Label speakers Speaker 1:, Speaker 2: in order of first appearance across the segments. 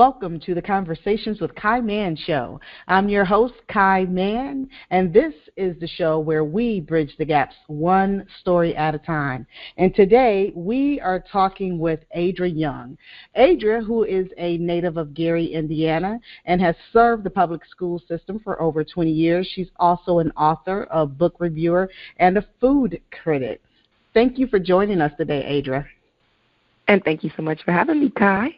Speaker 1: welcome to the Conversations with Kai Mann show. I'm your host, Kai Mann, and this is the show where we bridge the gaps one story at a time. And today we are talking with Adra Young. Adra, who is a native of Gary, Indiana, and has served the public school system for over 20 years. She's also an author, a book reviewer, and a food critic. Thank you for joining us today, Adra.
Speaker 2: And thank you so much for having me, Kai.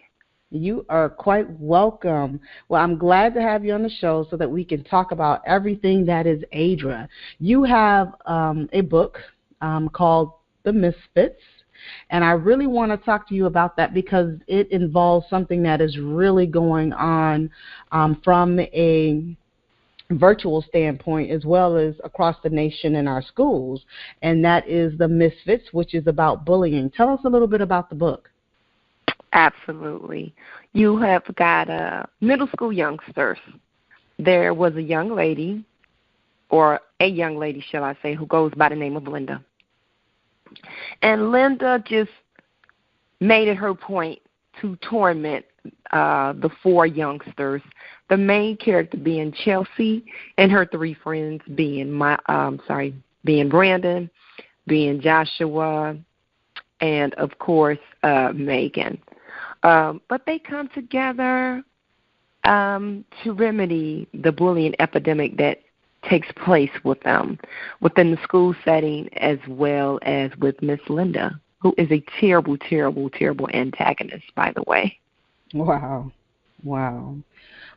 Speaker 1: You are quite welcome. Well, I'm glad to have you on the show so that we can talk about everything that is Adra. You have a book called The Misfits, and I really want to talk to you about that because it involves something that is really going on from a virtual standpoint as well as across the nation in our schools, and that is The Misfits, which is about bullying. Tell us a little bit about the book.
Speaker 2: Absolutely. You have got middle school youngsters. There was a young lady, or a young lady, shall I say, who goes by the name of Linda. And Linda just made it her point to torment the four youngsters, the main character being Chelsea and her three friends being Brandon, being Joshua, and, of course, Megan. But they come together to remedy the bullying epidemic that takes place with them within the school setting as well as with Miss Linda, who is a terrible, terrible, terrible antagonist, by the way.
Speaker 1: Wow.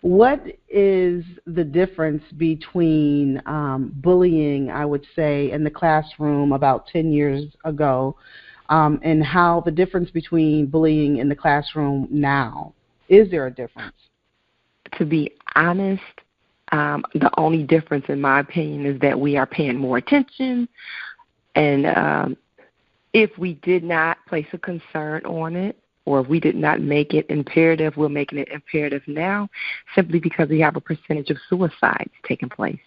Speaker 1: What is the difference between bullying, I would say, in the classroom about 10 years ago and how the difference between bullying in the classroom now? Is there a difference?
Speaker 2: To be honest, the only difference, in my opinion, is that we are paying more attention. And if we did not place a concern on it, or if we did not make it imperative, we're making it imperative now simply because we have a percentage of suicides taking place.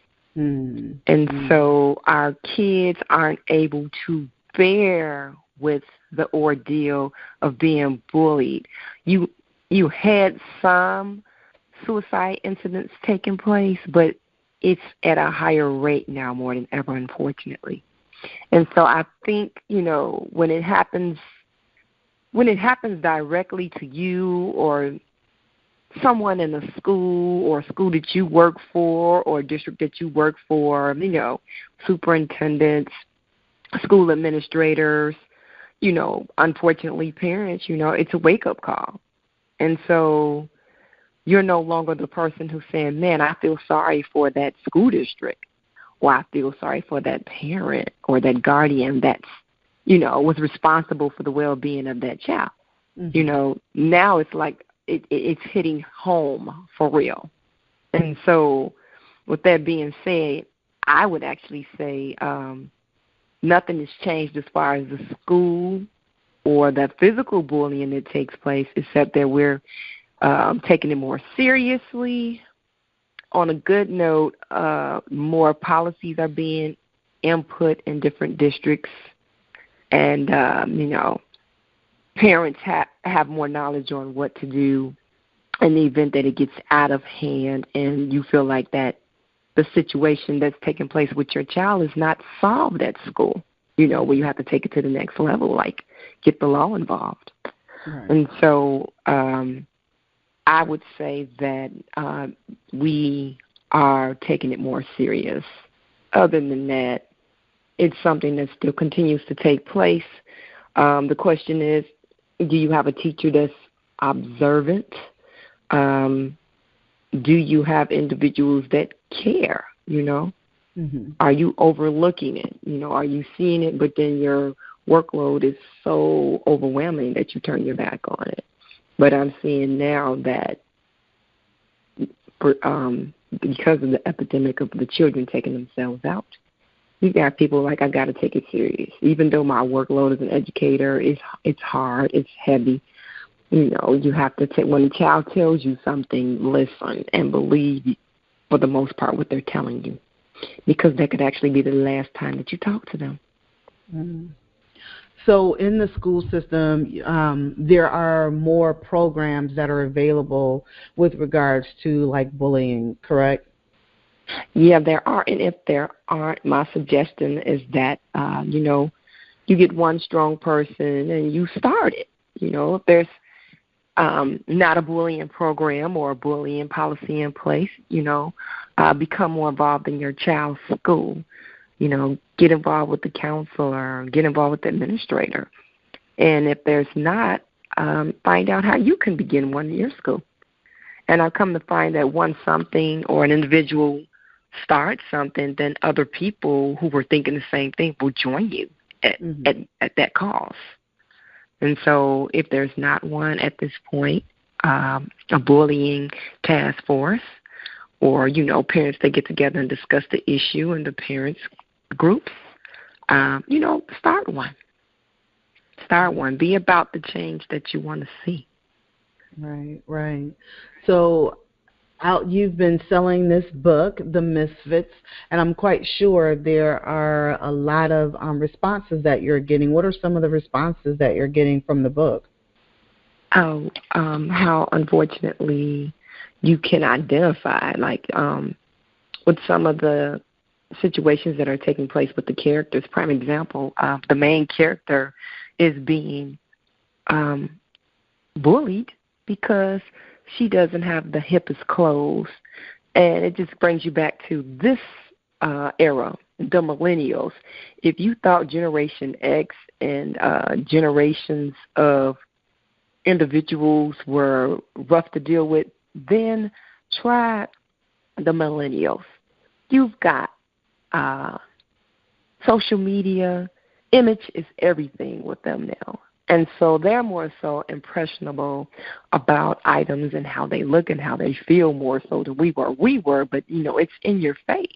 Speaker 2: So our kids aren't able to bear with the ordeal of being bullied. You had some suicide incidents taking place, but it's at a higher rate now more than ever, unfortunately. And so I think, when it happens directly to you or someone in a school or a school that you work for or a district that you work for, superintendents, school administrators, unfortunately parents, it's a wake-up call. And so you're no longer the person who's saying, man, I feel sorry for that school district, or I feel sorry for that parent or that guardian that's, was responsible for the well-being of that child. Now it's like it's hitting home for real. And so with that being said, I would actually say nothing has changed as far as the school or the physical bullying that takes place, except that we're taking it more seriously. On a good note, more policies are being input in different districts, and, parents have more knowledge on what to do in the event that it gets out of hand and you feel like that the situation that's taking place with your child is not solved at school, where you have to take it to the next level, like get the law involved. Right. And so I would say that we are taking it more serious. Other than that, it's something that still continues to take place. The question is, do you have a teacher that's observant? Do you have individuals that care, Are you overlooking it? Are you seeing it, but then your workload is so overwhelming that you turn your back on it? But I'm seeing now that because of the epidemic of the children taking themselves out, you got people like, I got to take it serious. Even though my workload as an educator it's hard, it's heavy. You have to take, when a child tells you something, listen and believe for the most part what they're telling you, because that could actually be the last time that you talk to them.
Speaker 1: So in the school system, there are more programs that are available with regards to like bullying, correct?
Speaker 2: Yeah, there are, and if there aren't, my suggestion is that, you get one strong person and you start it. If there's not a bullying program or a bullying policy in place, become more involved in your child's school. Get involved with the counselor, get involved with the administrator. And if there's not, find out how you can begin one in your school. And I've come to find that once something or an individual starts something, then other people who were thinking the same thing will join you at that cause. And so if there's not one at this point, a bullying task force or, parents that get together and discuss the issue in the parents' groups, start one. Start one. Be about the change that you want to see.
Speaker 1: Right. So you've been selling this book, The Misfits, and I'm quite sure there are a lot of responses that you're getting. What are some of the responses that you're getting from the book?
Speaker 2: How unfortunately you can identify, with some of the situations that are taking place with the characters. Prime example, the main character is being bullied because she doesn't have the hippest clothes. And it just brings you back to this era, the millennials. If you thought Generation X and generations of individuals were rough to deal with, then try the millennials. You've got social media. Image is everything with them now. And so they're more so impressionable about items and how they look and how they feel more so than we were. But, it's in your face.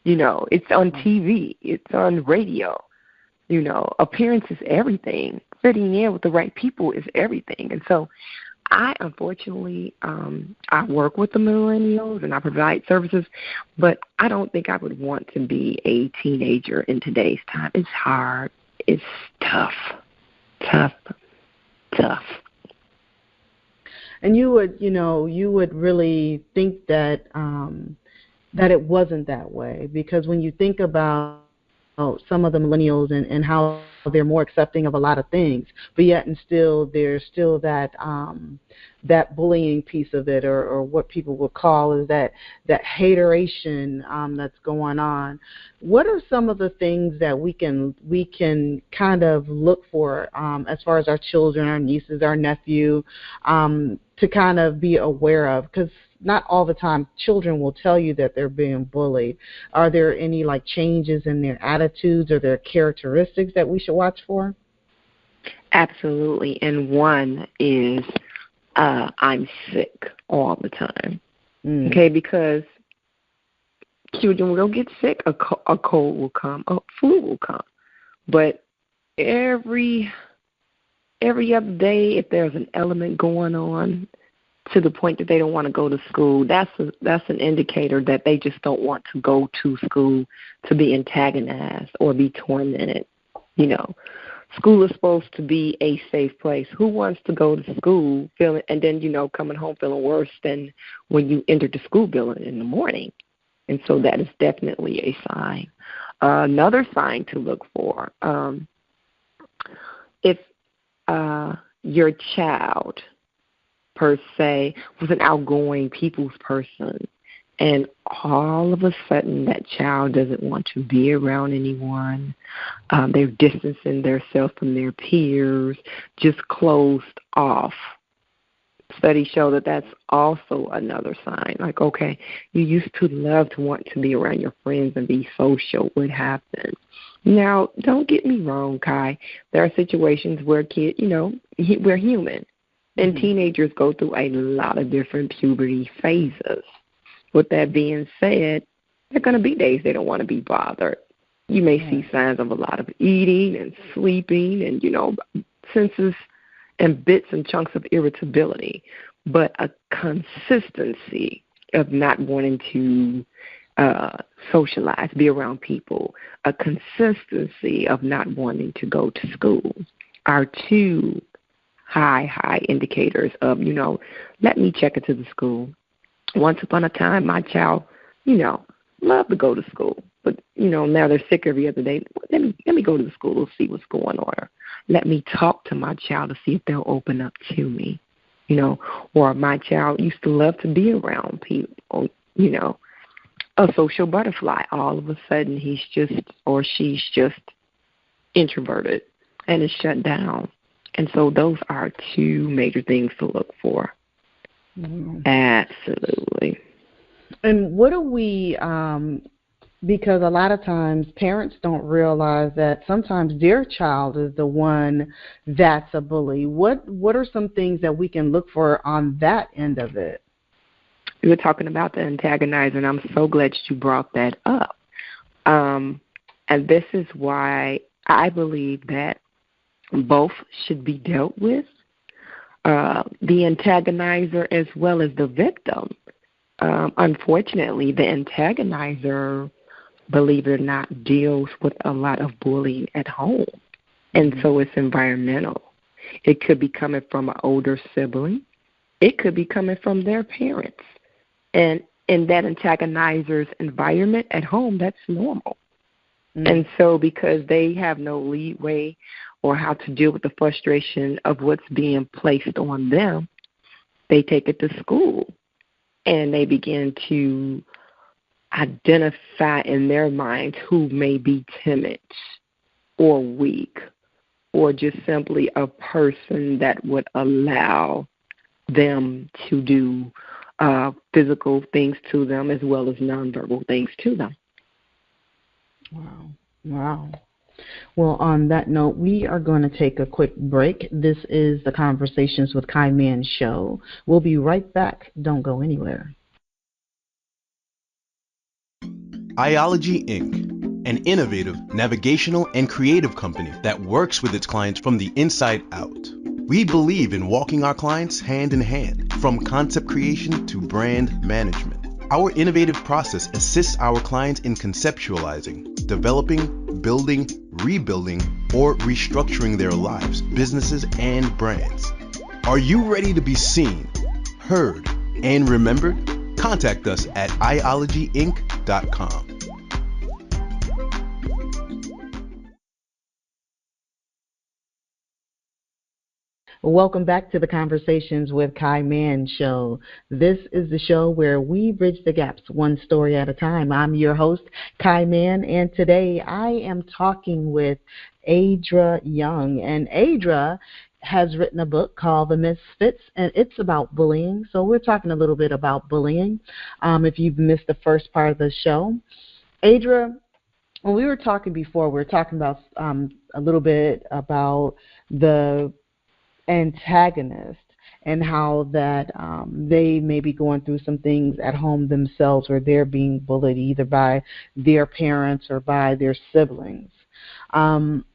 Speaker 2: It's on TV. It's on radio. Appearance is everything. Fitting in with the right people is everything. And so I, unfortunately, I work with the millennials and I provide services, but I don't think I would want to be a teenager in today's time. It's hard. It's tough.
Speaker 1: And you would really think that that it wasn't that way, because when you think about some of the millennials and how they're more accepting of a lot of things, but yet and still there's still that that bullying piece of it, or what people would call is that hateration that's going on. What are some of the things that we can kind of look for as far as our children, our nieces, our nephew, to kind of be aware of? Because not all the time children will tell you that they're being bullied. Are there any changes in their attitudes or their characteristics that we should watch for?
Speaker 2: Absolutely. And one is I'm sick all the time. Okay, because children will get sick, a cold will come, a flu will come. But every other day, if there's an element going on to the point that they don't want to go to school, that's an indicator that they just don't want to go to school to be antagonized or be tormented. School is supposed to be a safe place. Who wants to go to school feeling and then, coming home feeling worse than when you entered the school building in the morning? And so that is definitely a sign. Another sign to look for, if your child per se was an outgoing people's person, and all of a sudden that child doesn't want to be around anyone, they're distancing themselves from their peers, just closed off. Studies show that that's also another sign. Okay, you used to love to want to be around your friends and be social. What happened? Now, don't get me wrong, Kai. There are situations where we're human. And teenagers go through a lot of different puberty phases. With that being said, there are going to be days they don't want to be bothered. You may see signs of a lot of eating and sleeping and, senses and bits and chunks of irritability, but a consistency of not wanting to socialize, be around people, a consistency of not wanting to go to school are two high indicators of, let me check into the school. Once upon a time, my child, loved to go to school. But, now they're sick every other day. Let me go to the school and see what's going on. Let me talk to my child to see if they'll open up to me. Or my child used to love to be around people, a social butterfly. All of a sudden, he's just or she's just introverted and is shut down. And so those are two major things to look for. Mm-hmm. Absolutely.
Speaker 1: And what do we, because a lot of times parents don't realize that sometimes their child is the one that's a bully. What are some things that we can look for on that end of it?
Speaker 2: We were talking about the antagonizer, and I'm so glad you brought that up. And this is why I believe that both should be dealt with, the antagonizer as well as the victim. Unfortunately, the antagonizer, believe it or not, deals with a lot of bullying at home, and so it's environmental. It could be coming from an older sibling. It could be coming from their parents. And in that antagonizer's environment at home, that's normal. And so because they have no leeway or how to deal with the frustration of what's being placed on them, they take it to school. And they begin to identify in their minds who may be timid or weak or just simply a person that would allow them to do physical things to them as well as nonverbal things to them.
Speaker 1: Wow. Well, on that note, we are going to take a quick break. This is the Conversations with Kai Mann show. We'll be right back. Don't go anywhere.
Speaker 3: Ayala Inc., an innovative, navigational, and creative company that works with its clients from the inside out. We believe in walking our clients hand in hand, from concept creation to brand management. Our innovative process assists our clients in conceptualizing, developing, building, rebuilding, or restructuring their lives, businesses, and brands. Are you ready to be seen, heard, and remembered? Contact us at iologyinc.com.
Speaker 1: Welcome back to the Conversations with Kai Mann show. This is the show where we bridge the gaps one story at a time. I'm your host, Kai Mann, and today I am talking with Adra Young. And Adra has written a book called The Misfits, and it's about bullying. So we're talking a little bit about bullying. If you've missed the first part of the show, Adra, when we were talking before, we were talking about a little bit about the antagonist and how that they may be going through some things at home themselves where they're being bullied either by their parents or by their siblings. How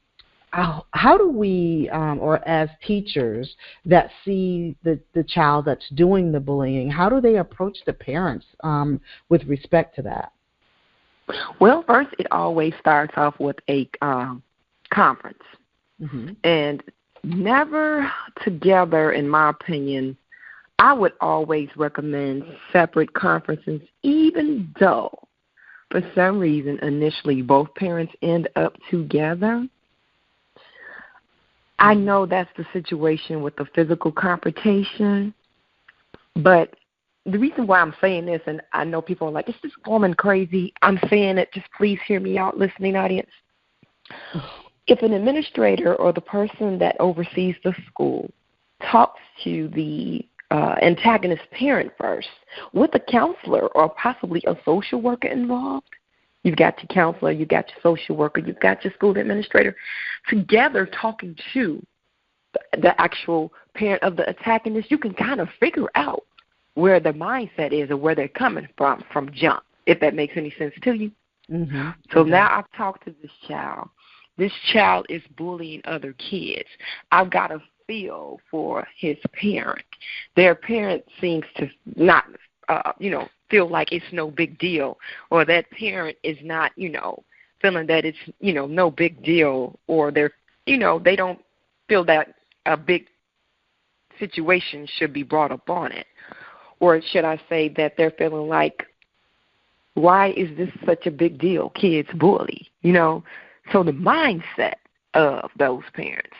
Speaker 1: do we, or as teachers that see the child that's doing the bullying, how do they approach the parents with respect to that?
Speaker 2: Well, first, it always starts off with a conference. And never together, in my opinion. I would always recommend separate conferences, even though, for some reason, initially both parents end up together. I know that's the situation with the physical confrontation, but the reason why I'm saying this, and I know people are like, is this woman crazy? I'm saying it. Just please hear me out, listening audience. If an administrator or the person that oversees the school talks to the antagonist parent first with a counselor or possibly a social worker involved, you've got your counselor, you've got your social worker, you've got your school administrator together talking to the actual parent of the antagonist, you can kind of figure out where their mindset is or where they're coming from jump, if that makes any sense to you. So now I've talked to this child. This child is bullying other kids. I've got a feel for his parent. Their parent seems to not feel like it's no big deal, or that parent is not, feeling that it's, no big deal, or they don't feel that a big situation should be brought up on it. Or should I say that they're feeling like, why is this such a big deal? Kids bully, So the mindset of those parents.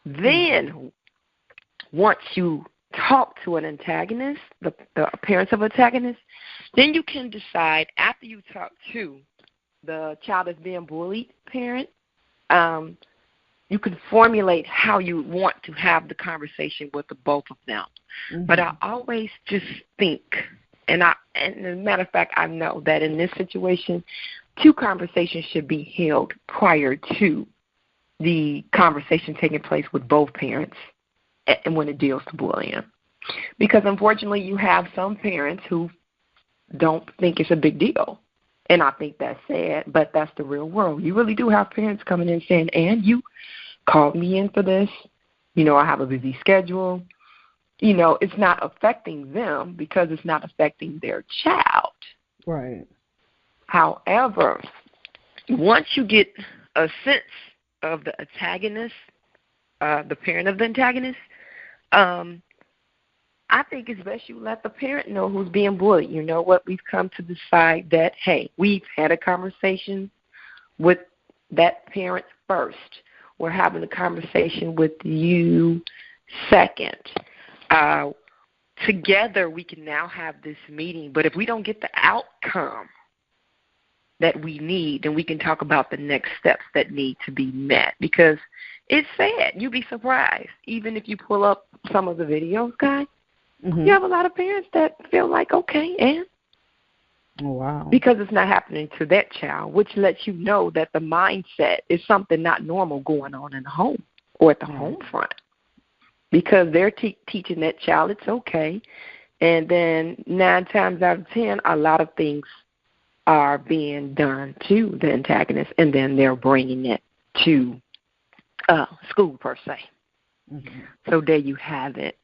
Speaker 2: Then once you talk to an antagonist, the parents of antagonists, then you can decide, after you talk to the child that's being bullied parent, you can formulate how you want to have the conversation with the both of them. Mm-hmm. But I always just think, and as a matter of fact, I know that in this situation, 2 conversations should be held prior to the conversation taking place with both parents and when it deals to bullying. Because unfortunately, you have some parents who don't think it's a big deal. And I think that's sad, but that's the real world. You really do have parents coming in saying, and you called me in for this. I have a busy schedule. It's not affecting them because it's not affecting their child.
Speaker 1: Right.
Speaker 2: However, once you get a sense of the antagonist, the parent of the antagonist, I think it's best you let the parent know who's being bullied. You know what? We've come to decide that, hey, we've had a conversation with that parent first. We're having a conversation with you second. Together we can now have this meeting. But if we don't get the outcome that we need, then we can talk about the next steps that need to be met. Because it's sad. You'd be surprised. Even if you pull up some of the videos, guys, you have a lot of parents that feel like, okay, and?
Speaker 1: Oh, wow.
Speaker 2: Because it's not happening to that child, which lets you know that the mindset is something not normal going on in the home or at the home front. Because they're teaching that child it's okay. And then 9 times out of 10, a lot of things are being done to the antagonist, and then they're bringing it to school, per se. Mm-hmm. So there you have it.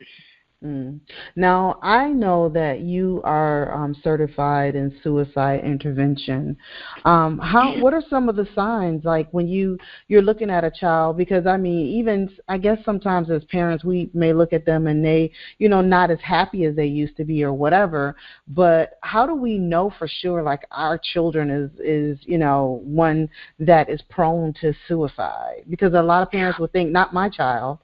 Speaker 1: Now, I know that you are certified in suicide intervention. What are some of the signs, like when you're looking at a child? Because, even I guess sometimes as parents, we may look at them and they, not as happy as they used to be or whatever. But how do we know for sure, like, our children is one that is prone to suicide? Because a lot of parents would think, not my child.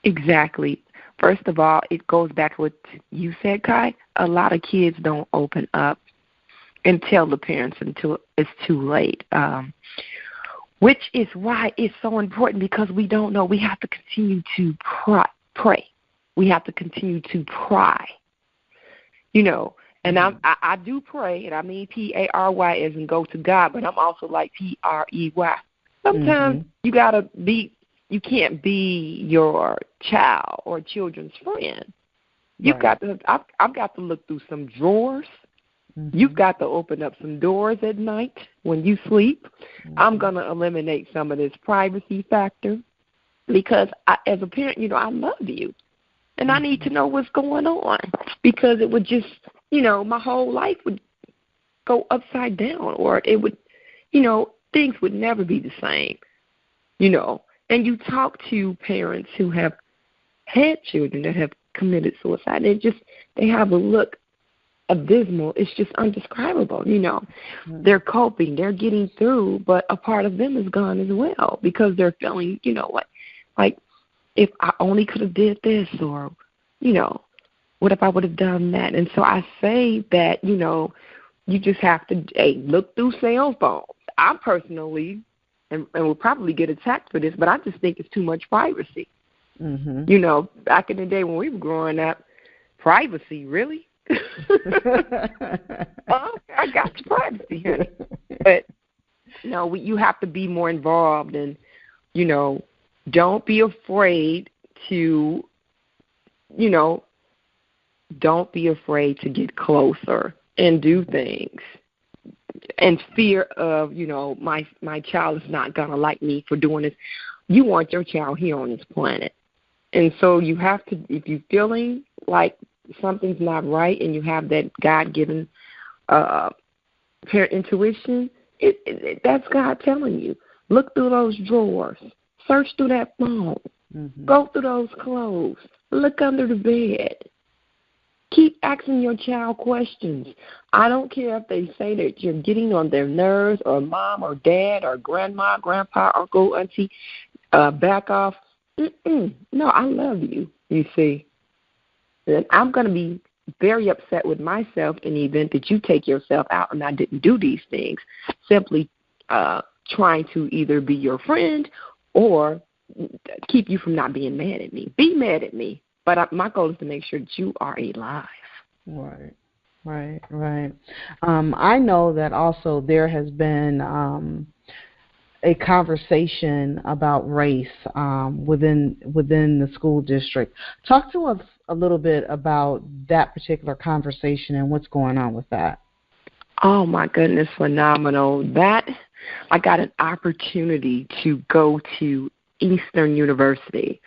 Speaker 2: Exactly. First of all, it goes back to what you said, Kai. A lot of kids don't open up and tell the parents until it's too late, which is why it's so important, because we don't know. We have to continue to pray. We have to continue to pry, And I do pray, and I mean P-A-R-Y as in go to God, but I'm also like P-R-E-Y. Sometimes you can't be your child or children's friend. You've got to. I've got to look through some drawers. You've got to open up some doors at night when you sleep. I'm going to eliminate some of this privacy factor because as a parent, I love you, and I need to know what's going on, because it would just, my whole life would go upside down, or it would, things would never be the same, And you talk to parents who have had children that have committed suicide. They have a look abysmal. It's just undescribable, They're coping. They're getting through, but a part of them is gone as well, because they're feeling, like if I only could have did this, or, what if I would have done that? And so I say that, you just have to look through cell phones. I personally, and we'll probably get attacked for this, but I just think it's too much privacy. Back in the day when we were growing up, privacy, really? I got the privacy, honey. But, you have to be more involved, and, don't be afraid to, don't be afraid to get closer and do things. And fear of, my child is not going to like me for doing this. You want your child here on this planet. And so you have to, if you're feeling like something's not right and you have that God-given parent intuition, that's God telling you. Look through those drawers. Search through that phone. Go through those clothes. Look under the bed. Keep asking your child questions. I don't care if they say that you're getting on their nerves, or mom or dad or grandma, grandpa, uncle, auntie, back off. No, I love you, you see. And I'm going to be very upset with myself in the event that you take yourself out and I didn't do these things, simply trying to either be your friend or keep you from not being mad at me. Be mad at me, but my goal is to make sure that you are alive.
Speaker 1: Right. I know that also there has been a conversation about race within the school district. Talk to us a little bit about that particular conversation and what's going on with that.
Speaker 2: Oh, my goodness, phenomenal. I got an opportunity to go to Eastern University,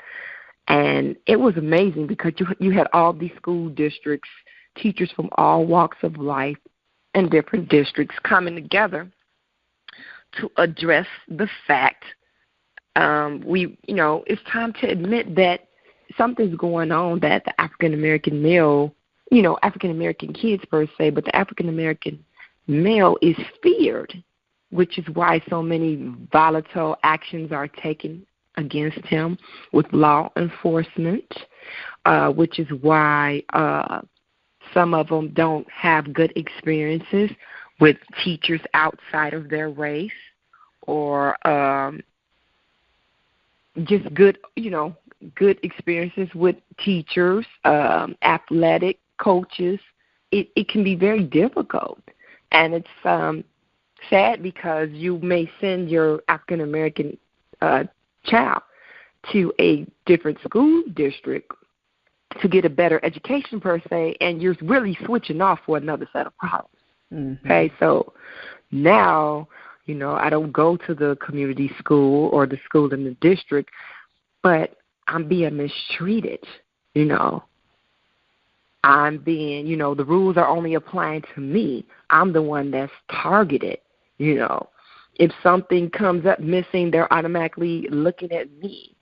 Speaker 2: and it was amazing because you had all these school districts, teachers from all walks of life and different districts coming together to address the fact it's time to admit that something's going on, that the African-American male, African-American kids per se, but the African-American male is feared, which is why so many volatile actions are taken against him with law enforcement, which is why some of them don't have good experiences with teachers outside of their race, or just good experiences with teachers, athletic coaches. It can be very difficult, and it's sad because you may send your African American child to a different school district to get a better education per se, and you're really switching off for another set of problems. Okay, so now, I don't go to the community school or the school in the district, but I'm being mistreated, I'm being, the rules are only applying to me. I'm the one that's targeted, If something comes up missing, they're automatically looking at me,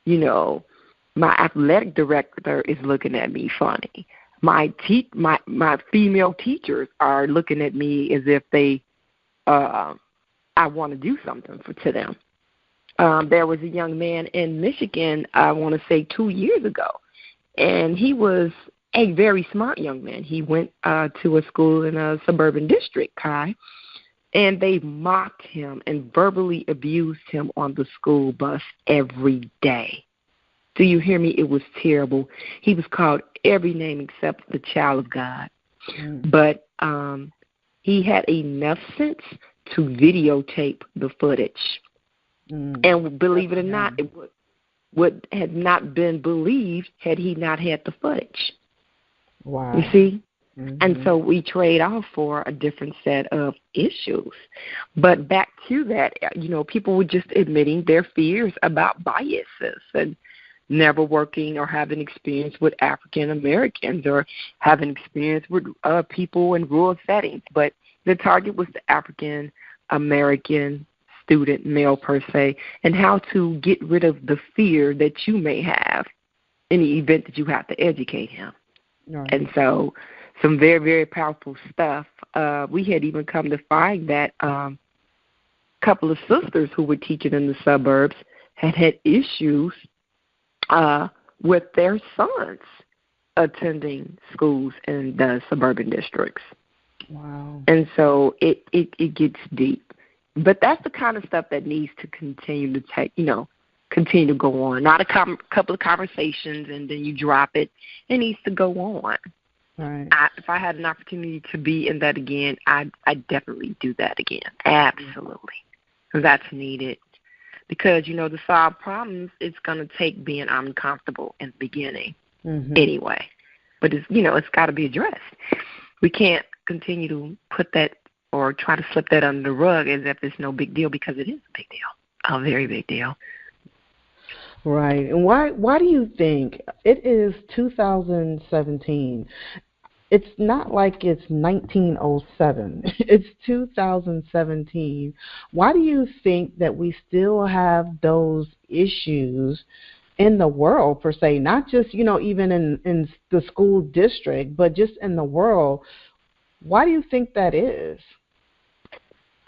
Speaker 2: My athletic director is looking at me funny. My female teachers are looking at me as if they, I want to do something to them. There was a young man in Michigan, I want to say 2 years ago, and he was a very smart young man. He went to a school in a suburban district, Kai, and they mocked him and verbally abused him on the school bus every day. Do you hear me? It was terrible. He was called every name except the child of God. But he had enough sense to videotape the footage. And believe it or not, it would have not been believed had he not had the footage.
Speaker 1: Wow.
Speaker 2: You see? And so we trade off for a different set of issues. But back to that, people were just admitting their fears about biases and never working or having experience with African Americans or having experience with people in rural settings. But the target was the African American student, male per se, and how to get rid of the fear that you may have in the event that you have to educate him.
Speaker 1: Right.
Speaker 2: And so some very, very powerful stuff. We had even come to find that a couple of sisters who were teaching in the suburbs had issues with their sons attending schools in the suburban districts.
Speaker 1: Wow.
Speaker 2: And so it gets deep. But that's the kind of stuff that needs to continue to go on. Not a couple of conversations and then you drop it. It needs to go on.
Speaker 1: Right.
Speaker 2: If I had an opportunity to be in that again, I'd definitely do that again. Absolutely. That's needed. Because, to solve problems, it's going to take being uncomfortable in the beginning anyway. But, it's got to be addressed. We can't continue to put that or try to slip that under the rug as if it's no big deal, because it is a big deal, a very big deal.
Speaker 1: Right. And why do you think it is 2017? It's not like it's 1907. It's 2017. Why do you think that we still have those issues in the world, per se, not just, even in the school district, but just in the world? Why do you think that is?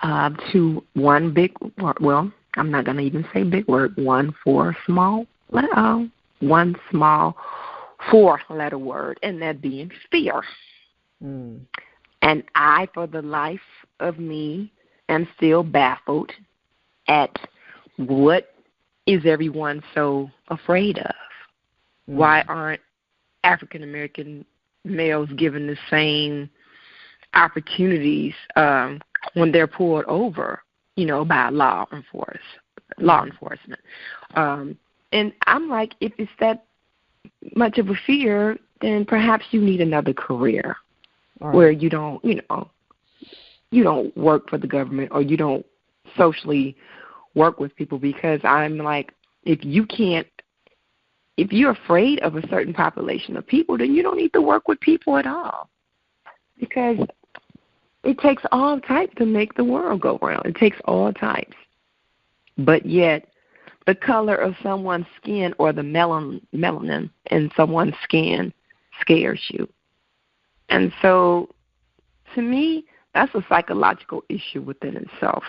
Speaker 2: To one big word, well, I'm not going to even say big word, one small four-letter word, and that being fear. And I, for the life of me, am still baffled at what is everyone so afraid of. Why aren't African American males given the same opportunities when they're pulled over, by law enforcement? And I'm like, if it's that much of a fear, then perhaps you need another career where you don't, you don't work for the government, or you don't socially work with people, because I'm like, if you're afraid of a certain population of people, then you don't need to work with people at all, because it takes all types to make the world go round. It takes all types. But yet, the color of someone's skin, or the melanin in someone's skin, scares you. And so, to me, that's a psychological issue within itself.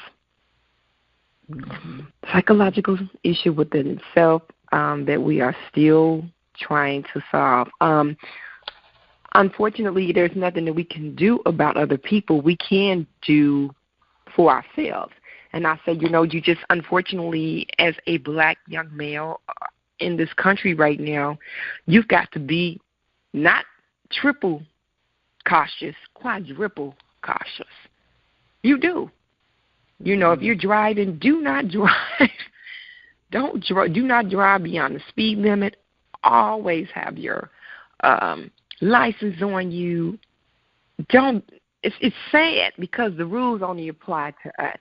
Speaker 2: Psychological issue within itself that we are still trying to solve. Unfortunately, there's nothing that we can do about other people. We can do for ourselves. And I say, you just, unfortunately, as a black young male in this country right now, you've got to be not triple cautious, quadruple cautious. You do. If you're driving, do not drive. Do not drive beyond the speed limit. Always have your license on you. It's sad, because the rules only apply to us.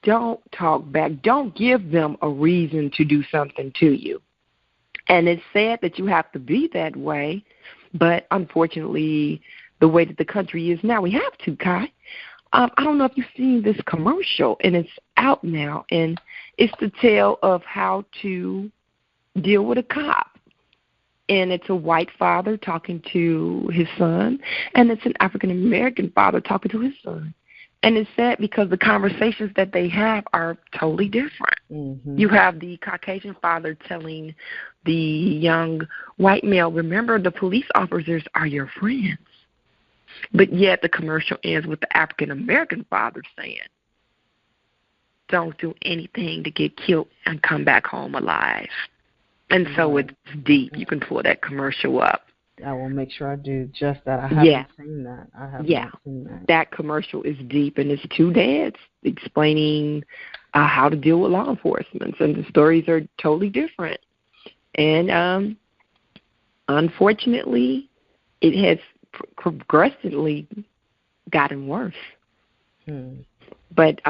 Speaker 2: Don't talk back. Don't give them a reason to do something to you. And it's sad that you have to be that way, but unfortunately, the way that the country is now, we have to, Kai. I don't know if you've seen this commercial, and it's out now, and it's the tale of how to deal with a cop. And it's a white father talking to his son, and it's an African-American father talking to his son. And it's sad because the conversations that they have are totally different. Mm-hmm. You have the Caucasian father telling the young white male, remember, the police officers are your friends. But yet the commercial ends with the African-American father saying, don't do anything to get killed and come back home alive. And so it's deep. You can pull that commercial up.
Speaker 1: I will make sure I do just that. I haven't seen that. Seen that.
Speaker 2: That commercial is deep, and it's two dads explaining how to deal with law enforcement. And the stories are totally different. And unfortunately, it has progressively gotten worse. But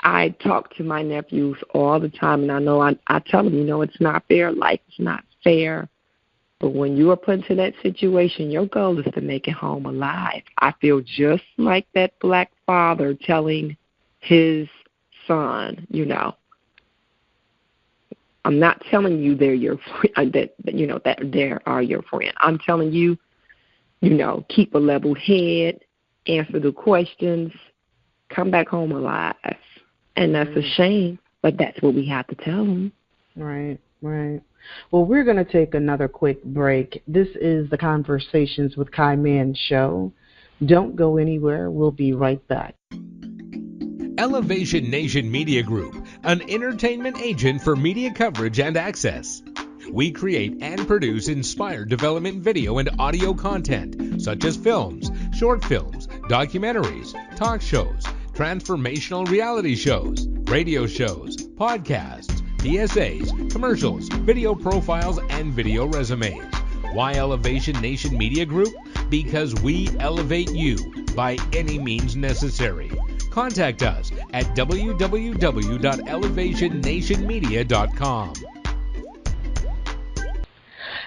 Speaker 2: I talk to my nephews all the time, and I know I tell them, it's not fair. Life is not fair. But when you are put into that situation, your goal is to make it home alive. I feel just like that black father telling his son, I'm not telling you they're your friend, that they are your friend. I'm telling you, keep a level head, answer the questions, come back home alive. And that's a shame, but that's what we have to tell them.
Speaker 1: Right. Well, we're going to take another quick break. This is the Conversations with Kai Mann show. Don't go anywhere. We'll be right back.
Speaker 4: Elevation Nation Media Group, an entertainment agent for media coverage and access. We create and produce inspired development video and audio content, such as films, short films, documentaries, talk shows, transformational reality shows, radio shows, podcasts, PSAs, commercials, video profiles, and video resumes. Why Elevation Nation Media Group? Because we elevate you by any means necessary. Contact us at www.elevationnationmedia.com.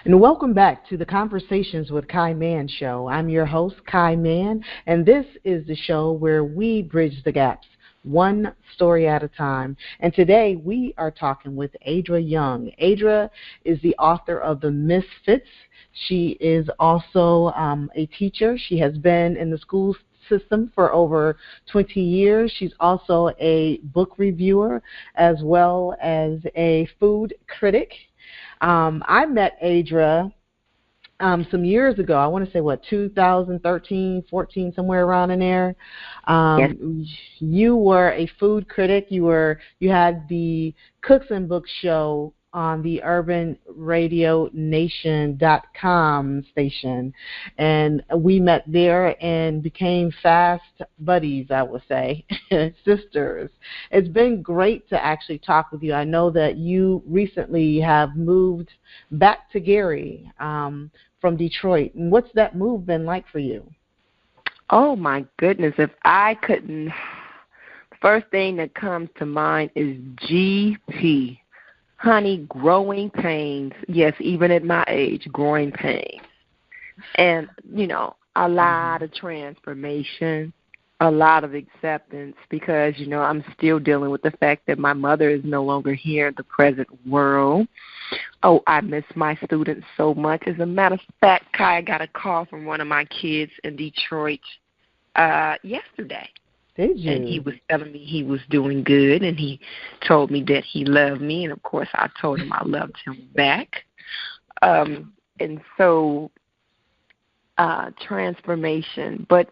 Speaker 1: And welcome back to the Conversations with Kai Mann show. I'm your host, Kai Mann, and this is the show where we bridge the gaps, one story at a time. And today we are talking with Adra Young. Adra is the author of The Misfits. She is also a teacher. She has been in the school system for over 20 years. She's also a book reviewer as well as a food critic. I met Adra some years ago. I want to say, 2013, 14, somewhere around in there.
Speaker 2: Yes.
Speaker 1: You were a food critic. You had the Cooks and Books show on the urbanradionation.com station, and we met there and became fast buddies, I would say, sisters. It's been great to actually talk with you. I know that you recently have moved back to Gary from Detroit, and what's that move been like for you?
Speaker 2: Oh, my goodness. If I couldn't, the first thing that comes to mind is GP. Honey, growing pains. Yes, even at my age, growing pains. And, a lot of transformation, a lot of acceptance because, I'm still dealing with the fact that my mother is no longer here in the present world. Oh, I miss my students so much. As a matter of fact, Kai, I got a call from one of my kids in Detroit yesterday.
Speaker 1: Did you?
Speaker 2: And he was telling me he was doing good, and he told me that he loved me, and, of course, I told him I loved him back. And so transformation. But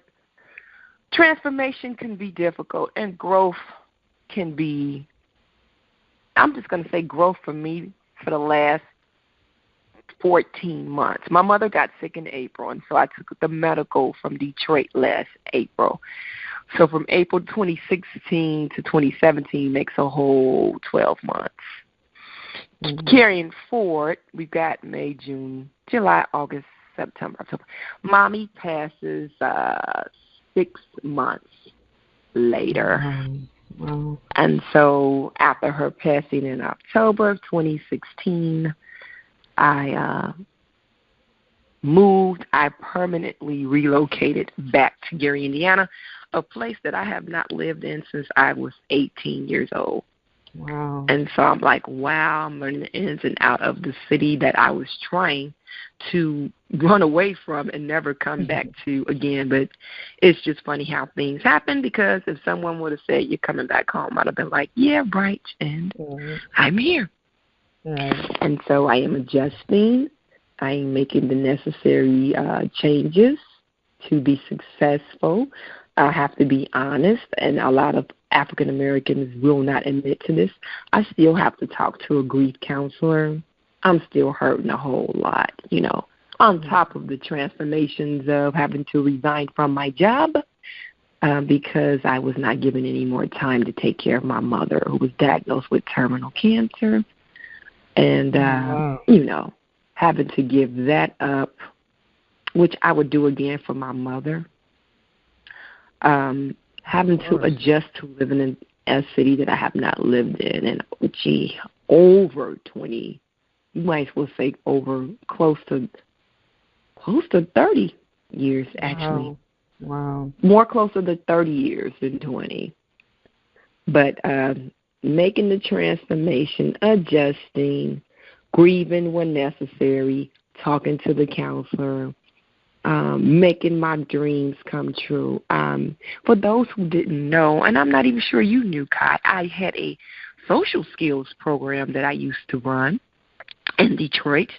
Speaker 2: transformation can be difficult, and growth can be, I'm just going to say growth for me for the last 14 months. My mother got sick in April, and so I took the medical from Detroit last April. So from April 2016 to 2017 makes a whole 12 months. Mm-hmm. Carrying forward, we've got May, June, July, August, September, October. Mommy passes 6 months later.
Speaker 1: Wow.
Speaker 2: And so after her passing in October of 2016, I moved. I permanently relocated back to Gary, Indiana, a place that I have not lived in since I was 18 years old.
Speaker 1: Wow.
Speaker 2: And so I'm like, wow, I'm learning the ins and out of the city that I was trying to run away from and never come back to again. But it's just funny how things happen, because if someone would have said you're coming back home, I'd have been like, yeah, right, and I'm here.
Speaker 1: Right.
Speaker 2: And so I am adjusting. I am making the necessary changes to be successful. I have to be honest, and a lot of African Americans will not admit to this. I still have to talk to a grief counselor. I'm still hurting a whole lot, on top of the transformations of having to resign from my job because I was not given any more time to take care of my mother, who was diagnosed with terminal cancer. And, having to give that up, which I would do again for my mother. Having to adjust to living in a city that I have not lived in, and over 20, you might as well say over close to 30 years, actually.
Speaker 1: Wow.
Speaker 2: More closer to 30 years than 20. But making the transformation, adjusting, grieving when necessary, talking to the counselor, making my dreams come true. For those who didn't know, and I'm not even sure you knew, Kai, I had a social skills program that I used to run in Detroit,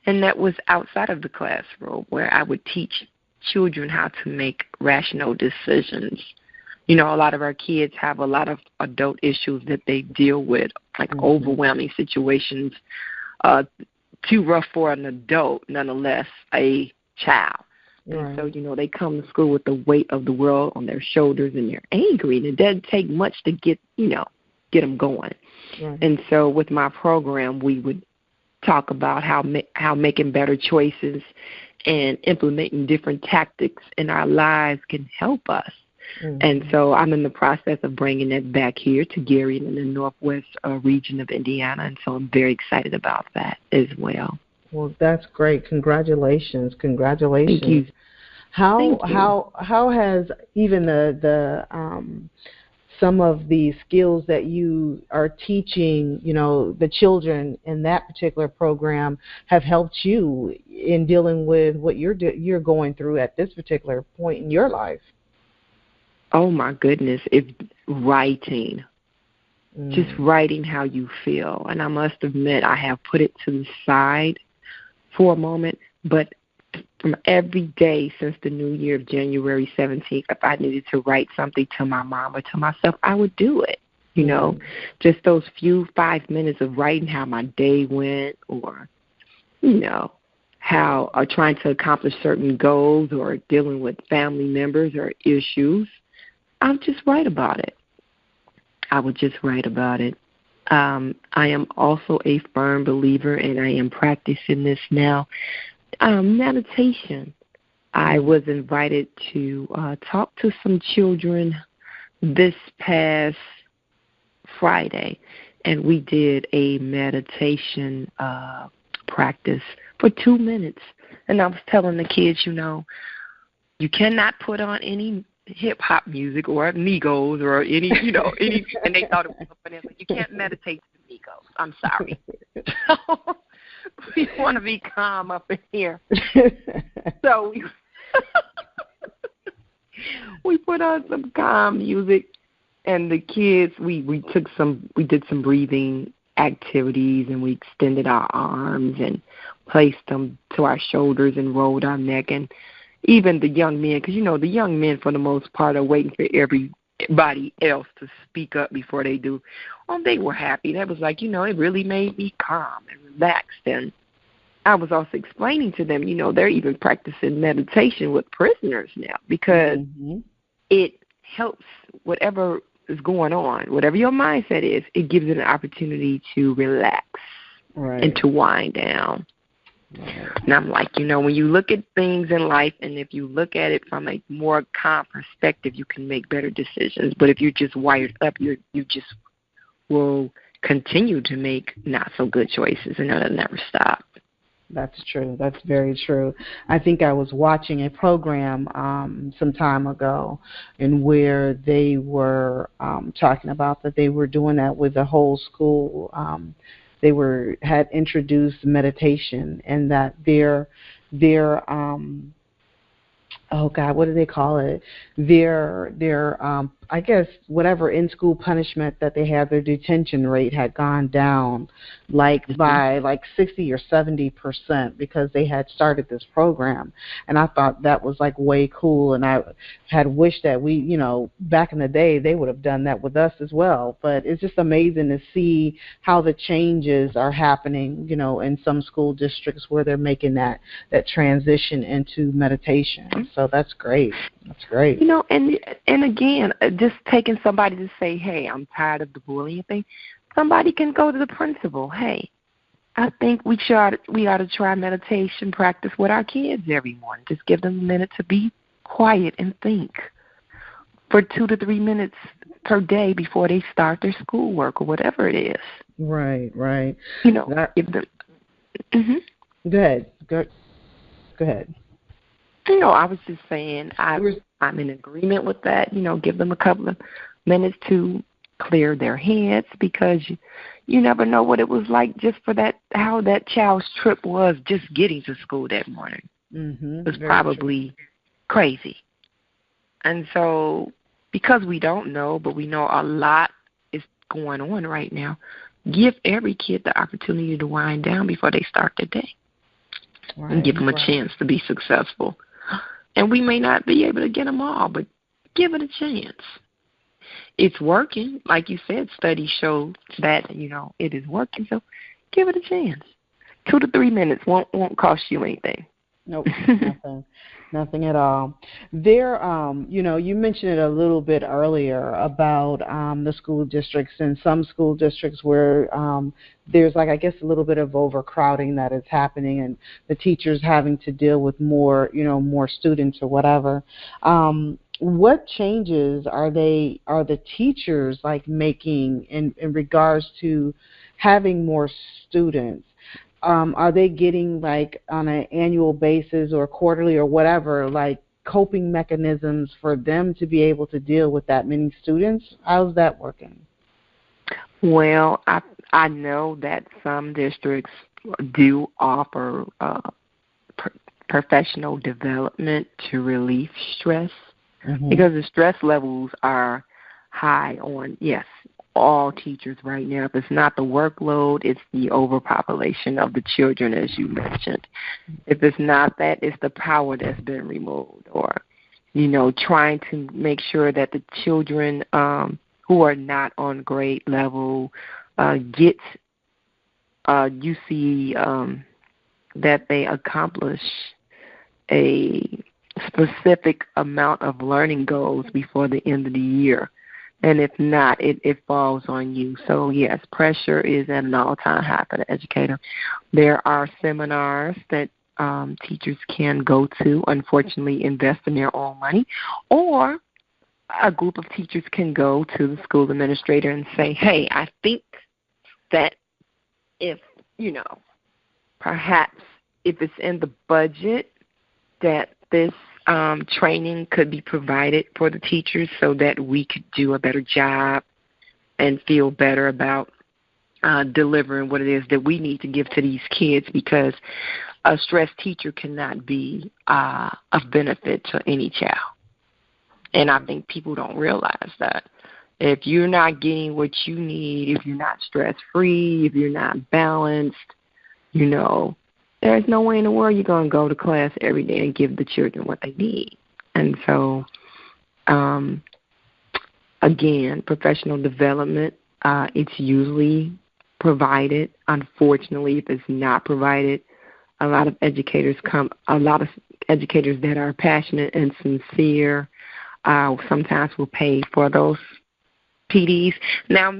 Speaker 2: and that was outside of the classroom, where I would teach children how to make rational decisions. A lot of our kids have a lot of adult issues that they deal with, like overwhelming situations, too rough for an adult, nonetheless a child. And so, they come to school with the weight of the world on their shoulders, and they're angry, and it doesn't take much to get them going. Right. And so with my program, we would talk about how making better choices and implementing different tactics in our lives can help us. Mm-hmm. And so I'm in the process of bringing that back here to Gary in the northwest region of Indiana, and so I'm very excited about that as well.
Speaker 1: Well, that's great. Congratulations.
Speaker 2: Thank you.
Speaker 1: How has even the some of the skills that you are teaching, the children in that particular program have helped you in dealing with what you're going through at this particular point in your life?
Speaker 2: Oh my goodness, it's writing. Just writing how you feel. And I must admit, I have put it to the side for a moment, but from every day since the new year of January 17th, if I needed to write something to my mom or to myself, I would do it. Just those few 5 minutes of writing how my day went, or, how or trying to accomplish certain goals or dealing with family members or issues. I would just write about it. I am also a firm believer, and I am practicing this now, meditation. I was invited to talk to some children this past Friday, and we did a meditation practice for 2 minutes. And I was telling the kids, you cannot put on any hip-hop music or Migos or any, any, and they thought it was funny. Like, you can't meditate to Migos. I'm sorry. We want to be calm up in here. So we put on some calm music, and the kids, we did some breathing activities, and we extended our arms and placed them to our shoulders and rolled our neck. And even the young men, because, the young men, for the most part, are waiting for everybody else to speak up before they do. They were happy. That was like, it really made me calm and relaxed. And I was also explaining to them, they're even practicing meditation with prisoners now, because it helps whatever is going on, whatever your mindset is, it gives it an opportunity to relax and to wind down. And I'm like, when you look at things in life, and if you look at it from a more calm perspective, you can make better decisions. But if you're just wired up, you just will continue to make not so good choices, and it'll never stop.
Speaker 1: That's true. That's very true. I think I was watching a program some time ago, in where they were talking about that they were doing that with the whole school. They had introduced meditation, and that their oh God, what do they call it? Their I guess whatever in-school punishment that they had, their detention rate had gone down by 60 or 70% because they had started this program. And I thought that was way cool, and I had wished that we, back in the day, they would have done that with us as well. But it's just amazing to see how the changes are happening, in some school districts where they're making that transition into meditation. So that's great. That's great.
Speaker 2: And again, just taking somebody to say, hey, I'm tired of the bullying thing. Somebody can go to the principal. Hey, I think we ought to try meditation practice with our kids every morning. Just give them a minute to be quiet and think for 2 to 3 minutes per day before they start their schoolwork or whatever it is.
Speaker 1: Right.
Speaker 2: Give them.
Speaker 1: Go ahead. Go ahead.
Speaker 2: I was just saying I'm in agreement with that. Give them a couple of minutes to clear their heads, because you never know what it was like just for that, how that child's trip was just getting to school that morning. It was probably crazy. And so because we don't know, but we know a lot is going on right now, give every kid the opportunity to wind down before they start their day. And give them a chance to be successful. And we may not be able to get them all, but give it a chance. It's working. Like you said, studies show that, it is working. So give it a chance. 2 to 3 minutes won't cost you anything.
Speaker 1: Nope, nothing at all. There, you mentioned it a little bit earlier about the school districts, and some school districts where there's I guess a little bit of overcrowding that is happening, and the teachers having to deal with more students or whatever. What changes are the teachers making in regards to having more students? are they getting, like, on an annual basis or quarterly or whatever, like, coping mechanisms for them to be able to deal with that many students? How's that working?
Speaker 2: Well, I know that some districts do offer professional development to relieve stress, because the stress levels are high on, yes, all teachers right now. If it's not the workload, it's the overpopulation of the children, as you mentioned. If it's not that, it's the power that's been removed, or, trying to make sure that the children who are not on grade level get, you see that they accomplish a specific amount of learning goals before the end of the year. And if not, it falls on you. So, yes, pressure is at an all-time high for the educator. There are seminars that teachers can go to, unfortunately, invest in their own money, or a group of teachers can go to the school administrator and say, hey, I think that if, perhaps if it's in the budget, that this training could be provided for the teachers so that we could do a better job and feel better about delivering what it is that we need to give to these kids, because a stressed teacher cannot be of benefit to any child. And I think people don't realize that. If you're not getting what you need, if you're not stress-free, if you're not balanced, there's no way in the world you're going to go to class every day and give the children what they need. And so, again, professional development, it's usually provided. Unfortunately, if it's not provided, a lot of educators that are passionate and sincere sometimes will pay for those PDs. Now,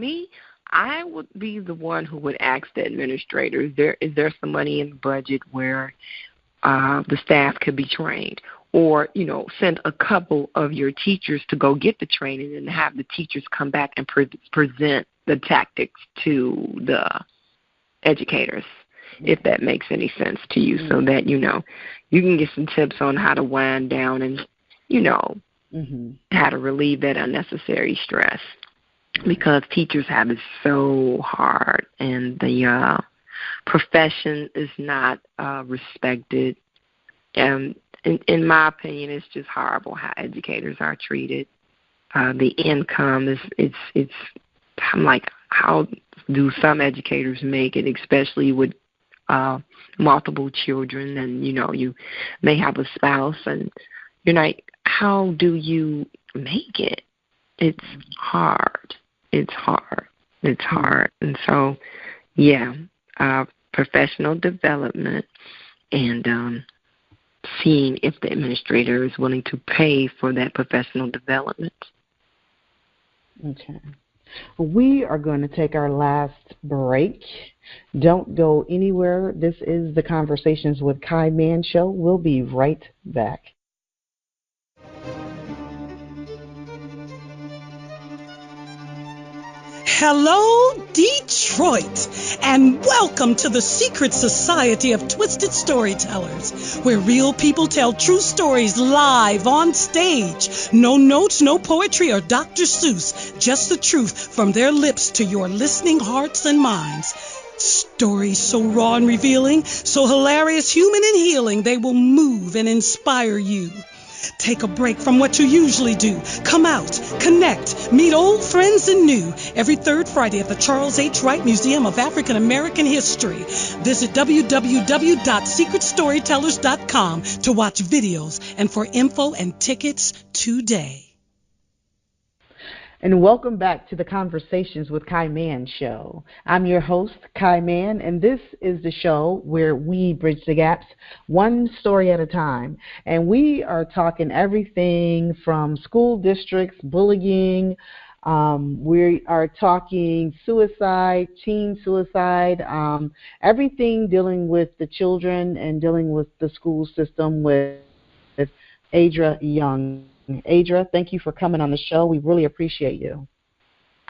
Speaker 2: I would be the one who would ask the administrator, is there some money in the budget where the staff could be trained? Or, send a couple of your teachers to go get the training and have the teachers come back and present the tactics to the educators, if that makes any sense to you, so that, you can get some tips on how to wind down and, how to relieve that unnecessary stress. Because teachers have it so hard, and the profession is not respected. And in my opinion, it's just horrible how educators are treated. The income is I'm like, how do some educators make it, especially with multiple children, and you may have a spouse, and you're like, how do you make it? It's hard. It's hard. And so, professional development and seeing if the administrator is willing to pay for that professional development.
Speaker 1: Okay. We are going to take our last break. Don't go anywhere. This is the Conversations with Kai Mann show. We'll be right back.
Speaker 5: Hello, Detroit, and welcome to the Secret Society of Twisted Storytellers, where real people tell true stories live on stage. No notes, no poetry or Dr. Seuss, just the truth from their lips to your listening hearts and minds. Stories so raw and revealing, so hilarious, human and healing, they will move and inspire you. Take a break from what you usually do. Come out, connect, meet old friends and new. Every third Friday at the Charles H. Wright Museum of African American History. Visit www.secretstorytellers.com to watch videos and for info and tickets today.
Speaker 1: And welcome back to the Conversations with Kai Mann show. I'm your host, Kai Mann, and this is the show where we bridge the gaps one story at a time. And we are talking everything from school districts, bullying, we are talking suicide, teen suicide, everything dealing with the children and dealing with the school system with Adra Young. Adra, thank you for coming on the show. We really appreciate you.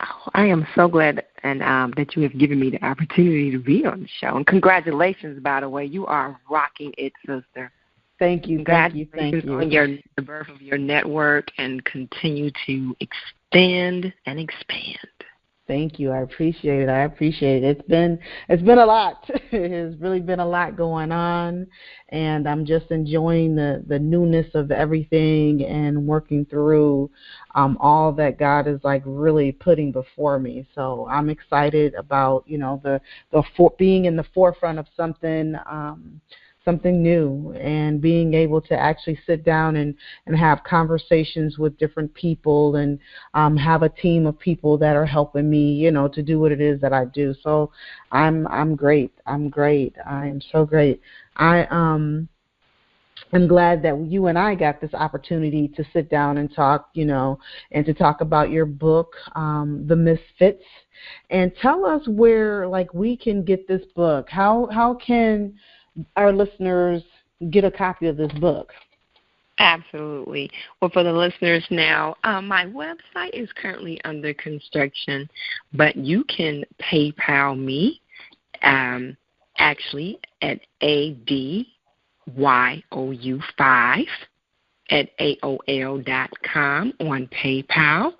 Speaker 2: Oh, I am so glad that you have given me the opportunity to be on the show. And congratulations, by the way. You are rocking it, sister.
Speaker 1: Thank you.
Speaker 2: Congratulations on the birth of your network, and continue to extend and expand.
Speaker 1: Thank you. I appreciate it. It's been a lot. It has really been a lot going on, and I'm just enjoying the newness of everything and working through all that God is like really putting before me. So I'm excited about being in the forefront of something new, and being able to actually sit down and have conversations with different people, and have a team of people that are helping me, to do what it is that I do. So I'm great. I am so great. I'm glad that you and I got this opportunity to sit down and talk, and to talk about your book, The Misfits. And tell us where we can get this book. How can our listeners get a copy of this book?
Speaker 2: Absolutely. Well, for the listeners now, my website is currently under construction, but you can PayPal me actually at ADYOU5@AOL.com on PayPal.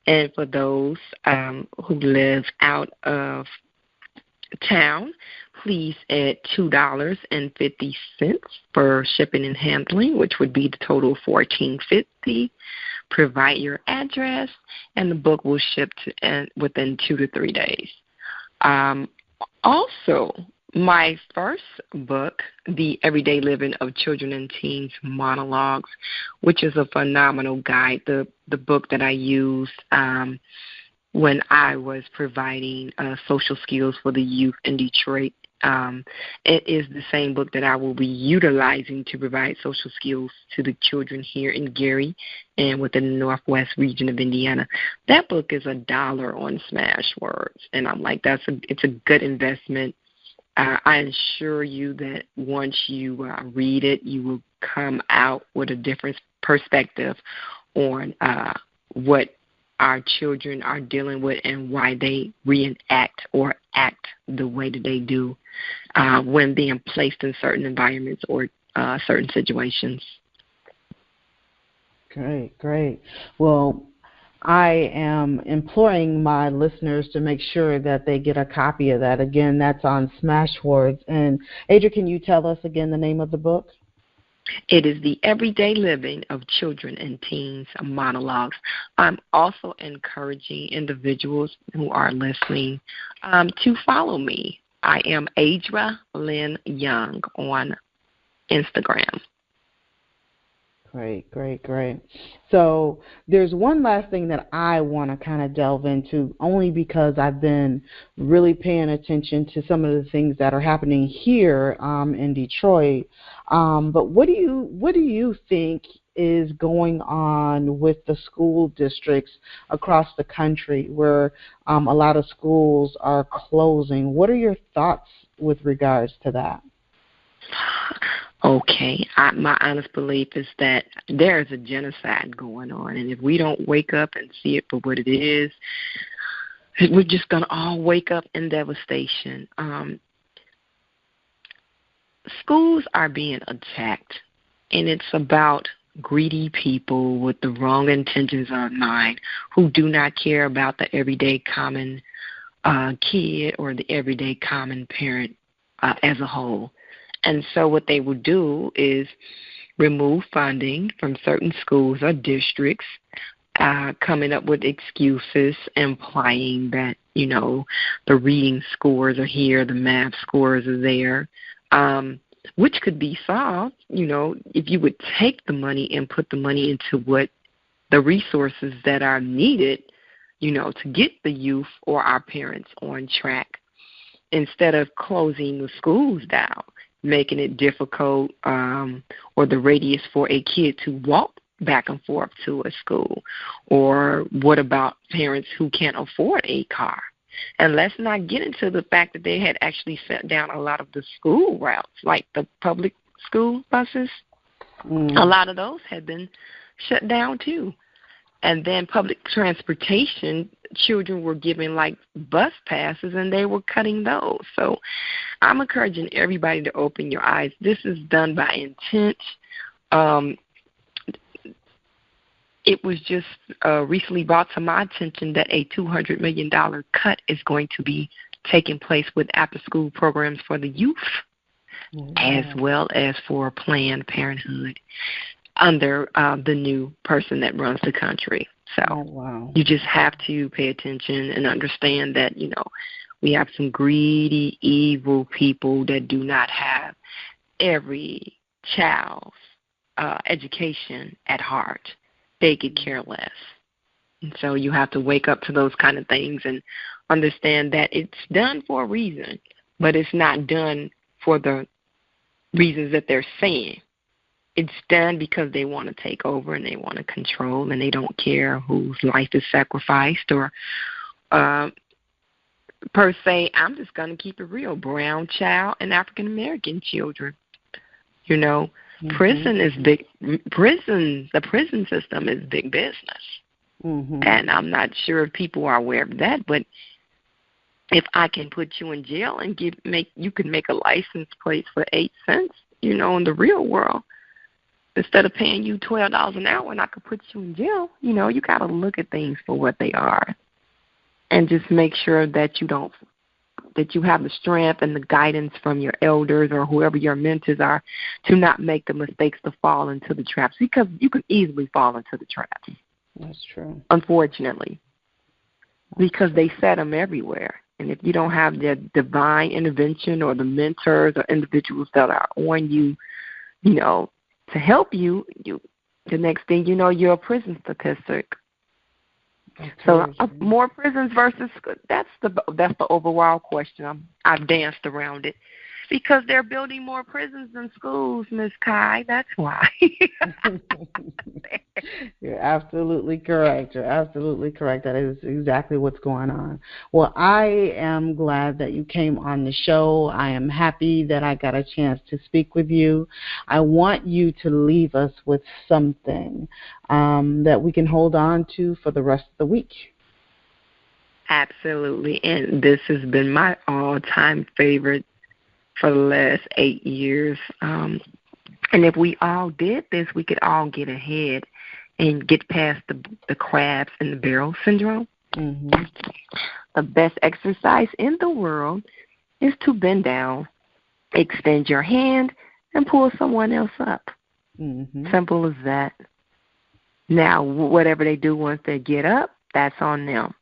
Speaker 2: And for those who live out of town, please add $2.50 for shipping and handling, which would be the total $14.50. Provide your address, and the book will ship within 2 to 3 days. Also, my first book, The Everyday Living of Children and Teens Monologues, which is a phenomenal guide, the book that I used when I was providing social skills for the youth in Detroit. It is the same book that I will be utilizing to provide social skills to the children here in Gary and within the Northwest region of Indiana. That book is $1 on Smashwords, and I'm like, it's a good investment. I assure you that once you read it, you will come out with a different perspective on what our children are dealing with and why they reenact or act the way that they do when being placed in certain environments or certain situations.
Speaker 1: Great. Well, I am imploring my listeners to make sure that they get a copy of that. Again, that's on Smashwords. And Adra, can you tell us again the name of the book?
Speaker 2: It is The Everyday Living of Children and Teens Monologues. I'm also encouraging individuals who are listening to follow me. I am Adra Young on Instagram.
Speaker 1: Great. So there's one last thing that I want to kind of delve into, only because I've been really paying attention to some of the things that are happening here in Detroit. But what do you think is going on with the school districts across the country, where a lot of schools are closing? What are your thoughts with regards to that?
Speaker 2: Okay, my honest belief is that there is a genocide going on, and if we don't wake up and see it for what it is, we're just going to all wake up in devastation. Schools are being attacked, and it's about greedy people with the wrong intentions in mind who do not care about the everyday common kid or the everyday common parent as a whole. And so what they will do is remove funding from certain schools or districts, coming up with excuses implying that, the reading scores are here, the math scores are there, which could be solved, if you would take the money and put the money into what the resources that are needed, to get the youth or our parents on track, instead of closing the schools down, making it difficult or the radius for a kid to walk back and forth to a school. Or what about parents who can't afford a car? And let's not get into the fact that they had actually shut down a lot of the school routes, like the public school buses. A lot of those had been shut down too. And then public transportation children were given like bus passes, and they were cutting those. So I'm encouraging everybody to open your eyes. This is done by intent. It was just recently brought to my attention that a $200 million cut is going to be taking place with after-school programs for the youth, as well as for Planned Parenthood under the new person that runs the country. So you just have to pay attention and understand that, you know, we have some greedy, evil people that do not have every child's education at heart. They could care less. And so you have to wake up to those kind of things and understand that it's done for a reason, but it's not done for the reasons that they're saying. It's done because they want to take over and they want to control, and they don't care whose life is sacrificed or per se. I'm just going to keep it real. Brown child and African-American children, you know. Prison is big. The prison system is big business, and I'm not sure if people are aware of that. But if I can put you in jail and you can make a license plate for 8 cents, you know, in the real world, instead of paying you $12 an hour, and I could put you in jail. You know, you got to look at things for what they are, and just make sure that you have the strength and the guidance from your elders or whoever your mentors are to not make the mistakes to fall into the traps, because you can easily fall into the traps.
Speaker 1: That's true.
Speaker 2: Unfortunately, because they set them everywhere. And if you don't have the divine intervention or the mentors or individuals that are on you, you know, to help you, the next thing you know, you're a prison statistic. So more prisons versus that's the overall question. I've danced around it because they're building more prisons than schools, Miss Kai. That's why.
Speaker 1: You're absolutely correct. You're absolutely correct. That is exactly what's going on. Well, I am glad that you came on the show. I am happy that I got a chance to speak with you. I want you to leave us with something that we can hold on to for the rest of the week.
Speaker 2: Absolutely. And this has been my all-time favorite for the last 8 years. And if we all did this, we could all get ahead and get past the crabs in the barrel syndrome. The best exercise in the world is to bend down, extend your hand, and pull someone else up. Simple as that. Now, whatever they do once they get up, that's on them.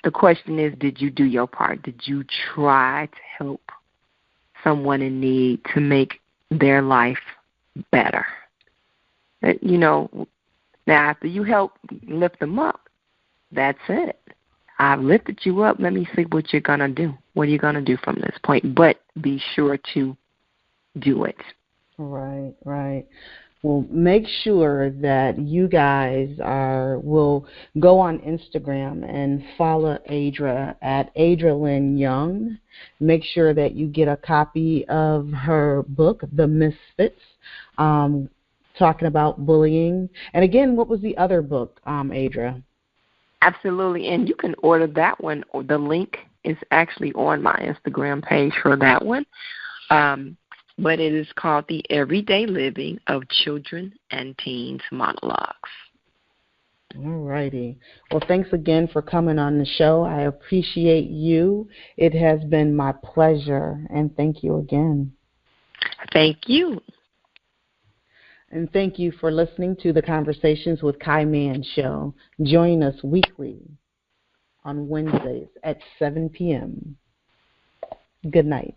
Speaker 2: The question is, did you do your part? Did you try to help someone in need to make their life better? You know, now after you help lift them up, that's it. I've lifted you up. Let me see what you're going to do. What are you going to do from this point? But be sure to do it.
Speaker 1: Right, right. Well, make sure that you guys will go on Instagram and follow Adra at Adra Young. Make sure that you get a copy of her book, The Misfits, talking about bullying. And again, what was the other book, Adra?
Speaker 2: Absolutely, and you can order that one. The link is actually on my Instagram page for that one. But it is called The Everyday Living of Children and Teens Monologues.
Speaker 1: All righty. Well, thanks again for coming on the show. I appreciate you. It has been my pleasure, and thank you again.
Speaker 2: Thank you.
Speaker 1: And thank you for listening to the Conversations with Kai Mann show. Join us weekly on Wednesdays at 7 p.m. Good night.